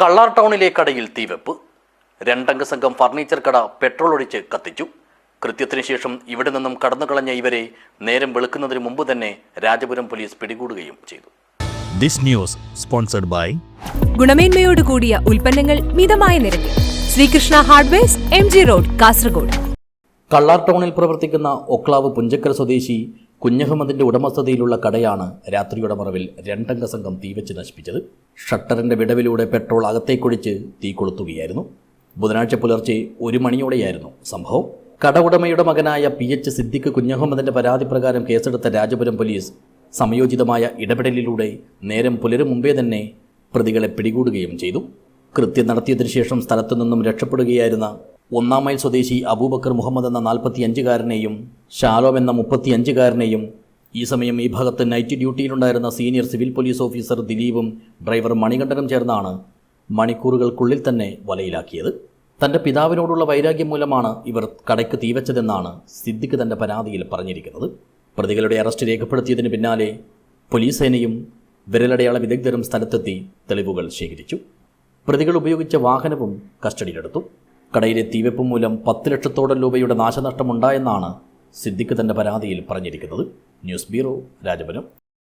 കള്ളാർ ടൗണിലെ കടയിൽ തീവെപ്പ്. രണ്ടംഗ സംഘം ഫർണിച്ചർ കട പെട്രോൾ ഒഴിച്ച് കത്തിച്ചു. കൃത്യത്തിനു ശേഷം ഇവിടെ നിന്നും കടന്നുകളഞ്ഞ ഇവരെ നേരം വെളുക്കുന്നതിന് മുമ്പ് തന്നെ രാജപുരം പോലീസ് പിടികൂടുകയും ചെയ്തു. ദിസ് ന്യൂസ് സ്പോൺസർഡ് ബൈ ഗുണമേന്മയോട് കൂടിയ ഉൽപ്പന്നങ്ങൾ മിതമായ നിരക്കിൽ Sreekrishna hardwares, MG road, Kasaragod. Kallar ടൗണിൽ പ്രവർത്തിക്കുന്ന ഒക്ലാവ് പുഞ്ചക്കര സ്വദേശി കുഞ്ഞഹമ്മദിന്റെ ഉടമസ്ഥതയിലുള്ള കടയാണ് രാത്രിയുടെ മറവിൽ രണ്ടംഗ സംഘം തീവച്ച് നശിപ്പിച്ചത്. ഷട്ടറിന്റെ വിടവിലൂടെ പെട്രോൾ അകത്തേക്കൊഴിച്ച് തീ കൊളുത്തുകയായിരുന്നു. ബുധനാഴ്ച പുലർച്ചെ 1 മണിയോടെയായിരുന്നു സംഭവം. കട ഉടമയുടെ മകനായ PH സിദ്ദിഖ് കുഞ്ഞഹമ്മദിന്റെ പരാതി പ്രകാരം കേസെടുത്ത രാജപുരം പോലീസ് സമയോചിതമായ ഇടപെടലിലൂടെ നേരം പുലരും മുമ്പേ തന്നെ പ്രതികളെ പിടികൂടുകയും ചെയ്തു. കൃത്യം നടത്തിയതിനു ശേഷം സ്ഥലത്തു നിന്നും രക്ഷപ്പെടുകയായിരുന്ന 1-ാം മൈൽ സ്വദേശി അബൂബക്കർ മുഹമ്മദ് എന്ന 45-കാരനെയും ഷാലോം എന്ന 35-കാരനെയും ഈ സമയം ഈ ഭാഗത്ത് നൈറ്റ് ഡ്യൂട്ടിയിലുണ്ടായിരുന്ന സീനിയർ സിവിൽ പോലീസ് ഓഫീസർ ദിലീപും ഡ്രൈവർ മണികണ്ഠനും ചേർന്നാണ് മണിക്കൂറുകൾക്കുള്ളിൽ തന്നെ വലയിലാക്കിയത്. തൻ്റെ പിതാവിനോടുള്ള വൈരാഗ്യം മൂലമാണ് ഇവർ കടയ്ക്ക് തീവച്ചതെന്നാണ് സിദ്ദിഖ് തൻ്റെ പരാതിയിൽ പറഞ്ഞിരിക്കുന്നത്. പ്രതികളുടെ അറസ്റ്റ് രേഖപ്പെടുത്തിയതിന് പിന്നാലെ പോലീസ് സേനയും വിരലടയാള വിദഗ്ധരും സ്ഥലത്തെത്തി തെളിവുകൾ ശേഖരിച്ചു. പ്രതികൾ ഉപയോഗിച്ച വാഹനവും കസ്റ്റഡിയിലെടുത്തു. കടയിലെ തീവെപ്പ് മൂലം 10 ലക്ഷത്തോളം രൂപയുടെ നാശനഷ്ടമുണ്ടായെന്നാണ് സിദ്ദിഖ് തൻ്റെ പരാതിയിൽ പറഞ്ഞിരിക്കുന്നത്. News bureau, Rajapuram.